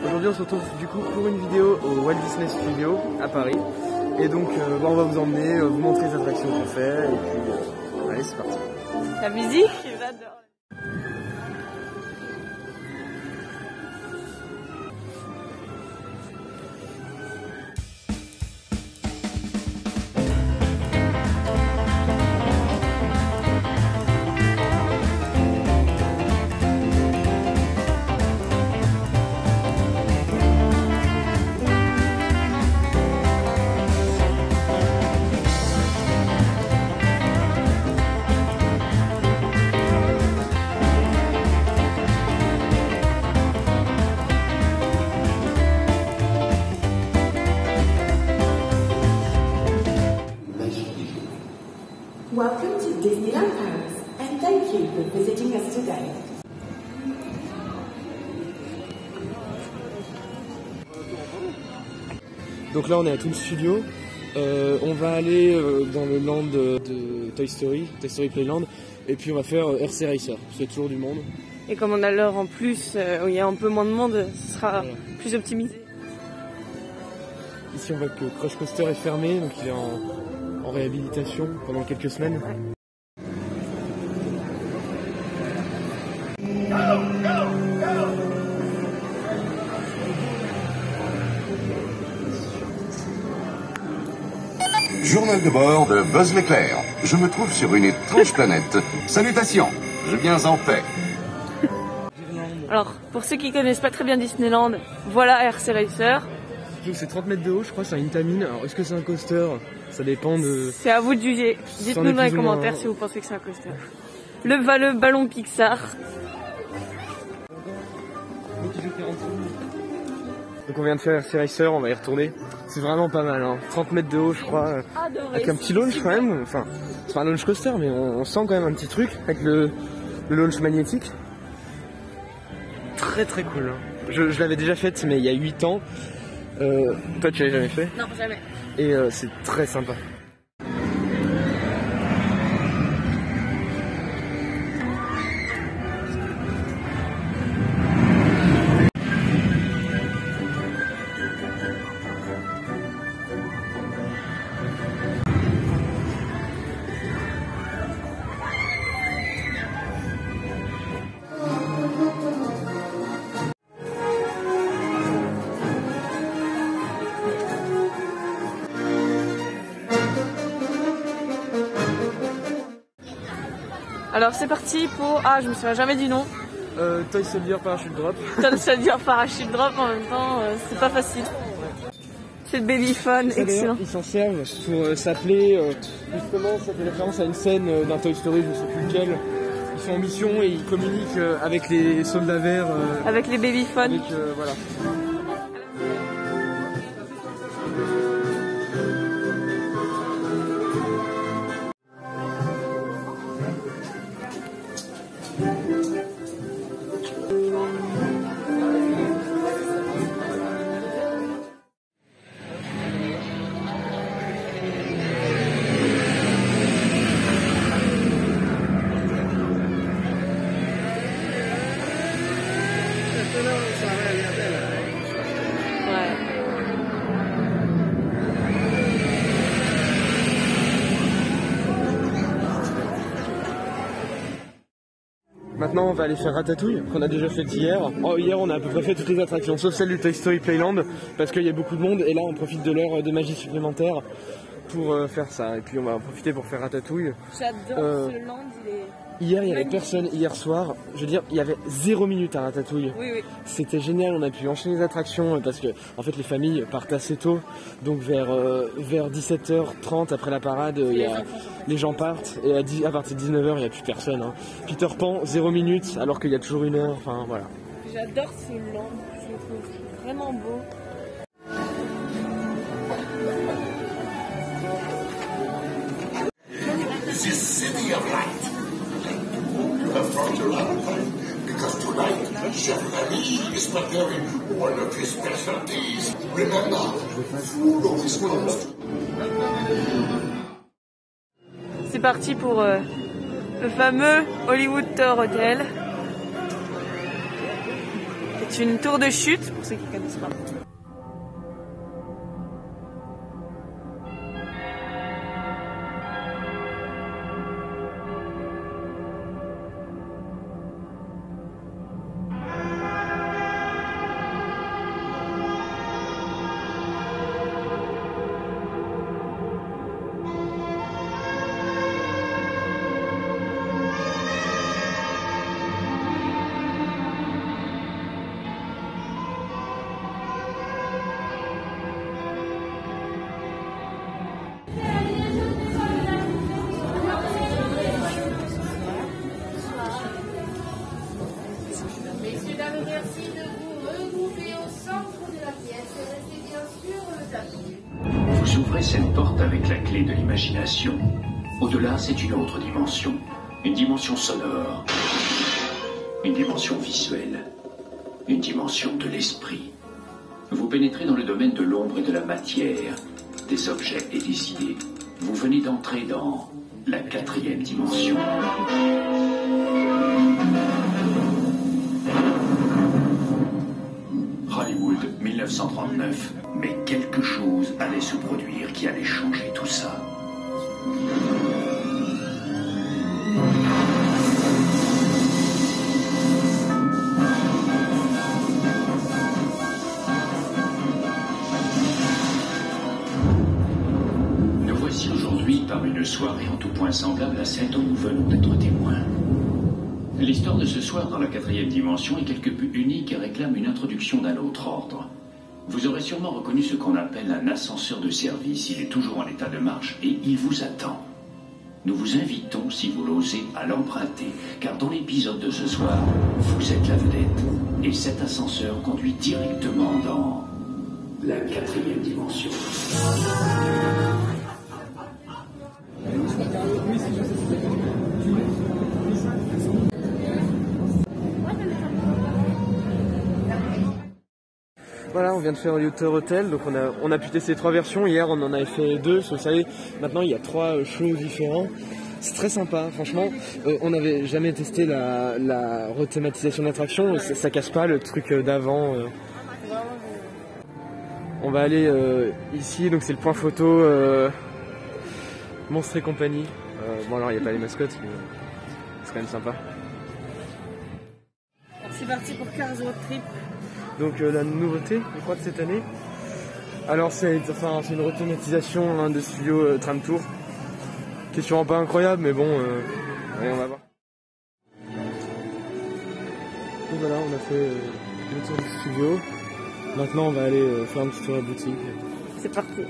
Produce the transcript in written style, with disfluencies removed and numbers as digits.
Aujourd'hui on se retrouve du coup pour une vidéo au Walt Disney Studio à Paris. Et donc on va vous emmener, vous montrer les attractions qu'on fait. Et puis allez, c'est parti. La musique, j'adore. Welcome to Disneyland Paris, and thank you for visiting us today. Donc là on est à Toon Studio. On va aller dans le land de Toy Story Playland. Et puis on va faire RC Racer, parce qu'il y a toujours du monde. Et comme on a l'heure en plus, où il y a un peu moins de monde, ce sera plus optimisé. Ici on voit que Crush Coaster est fermé, donc il est en réhabilitation pendant quelques semaines. Ouais. Journal de bord de Buzz l'éclair. Je me trouve sur une étrange planète. Salutations, je viens en paix. Alors, pour ceux qui connaissent pas très bien Disneyland, voilà RC Racer. C'est 30 mètres de haut, je crois, c'est un Intamin. Alors est-ce que c'est un coaster? Ça dépend de... C'est à vous de juger. Dites-nous dans les commentaires si vous pensez que c'est un coaster. Le ballon Pixar. Donc on vient de faire RC Racer, on va y retourner. C'est vraiment pas mal, hein. 30 mètres de haut je crois, avec un petit launch quand même. Enfin, c'est pas un launch coaster mais on sent quand même un petit truc avec le launch magnétique. Très très cool, hein. Je l'avais déjà faite mais il y a 8 ans. Toi tu l'avais jamais fait? Non, jamais. Et c'est très sympa. Alors c'est parti pour... Ah, je me souviens jamais du nom. Toy Soldier Parachute Drop. Toy Soldier Parachute Drop en même temps, c'est pas facile. C'est le baby fun, excellent. Ils s'en servent pour s'appeler, justement, ça fait référence à une scène d'un Toy Story, je sais plus lequel. Ils sont en mission et ils communiquent avec les soldats verts. Avec les baby fun. Avec, voilà. Maintenant on va aller faire Ratatouille, qu'on a déjà fait hier. Oh, hier on a à peu près fait toutes les attractions, sauf celle du Toy Story Playland, parce qu'il y a beaucoup de monde et là on profite de l'heure de magie supplémentaire pour faire ça. Et puis on va en profiter pour faire Ratatouille. J'adore ce land, il est... Hier il y avait personne, hier soir, je veux dire il y avait 0 minute à Ratatouille. Oui, oui. C'était génial, on a pu enchaîner les attractions parce que en fait les familles partent assez tôt, donc vers 17h30 après la parade les gens partent et à partir de 19h il n'y a plus personne, hein. Peter Pan 0 minute alors qu'il y a toujours 1 heure, enfin voilà. J'adore ce land, je le trouve vraiment beau. This city of light. You have brought your appetite because tonight Chef Remy is preparing one of his specialties. Remember, food always comes. C'est parti pour le fameux Hollywood Tower Hotel. C'est une tour de chute pour ceux qui ne connaissent pas. Messieurs, dames, merci de vous regrouper au centre de la pièce et restez bien sûr tapis. Vous ouvrez cette porte avec la clé de l'imagination. Au-delà, c'est une autre dimension. Une dimension sonore. Une dimension visuelle. Une dimension de l'esprit. Vous pénétrez dans le domaine de l'ombre et de la matière, des objets et des idées. Vous venez d'entrer dans la 4e dimension. Hollywood, 1939. Mais quelque chose allait se produire qui allait changer tout ça. Nous voici aujourd'hui par une soirée en tout point semblable à celle dont nous venons d'être témoins. L'histoire de ce soir dans la 4e dimension est quelque peu unique et réclame une introduction d'un autre ordre. Vous aurez sûrement reconnu ce qu'on appelle un ascenseur de service. Il est toujours en état de marche et il vous attend. Nous vous invitons, si vous l'osez, à l'emprunter, car dans l'épisode de ce soir, vous êtes la vedette. Et cet ascenseur conduit directement dans la 4e dimension. Voilà, on vient de faire Luther Hotel, donc on a pu tester 3 versions. Hier, on en avait fait 2, vous savez, maintenant il y a 3 shows différents. C'est très sympa, franchement. On n'avait jamais testé la rethématisation d'attraction, ça casse pas le truc d'avant. On va aller ici, donc c'est le point photo Monstres et compagnie. Bon, alors il n'y a pas les mascottes, mais c'est quand même sympa. C'est parti pour Cars Road Trip. Donc la nouveauté, je crois, de cette année. Alors c'est une rethématisation de studio Tram Tour, qui est sûrement pas incroyable, mais bon, allez, on va voir. Donc voilà, on a fait le tour du studio. Maintenant on va aller faire un petit tour à la boutique. C'est parti.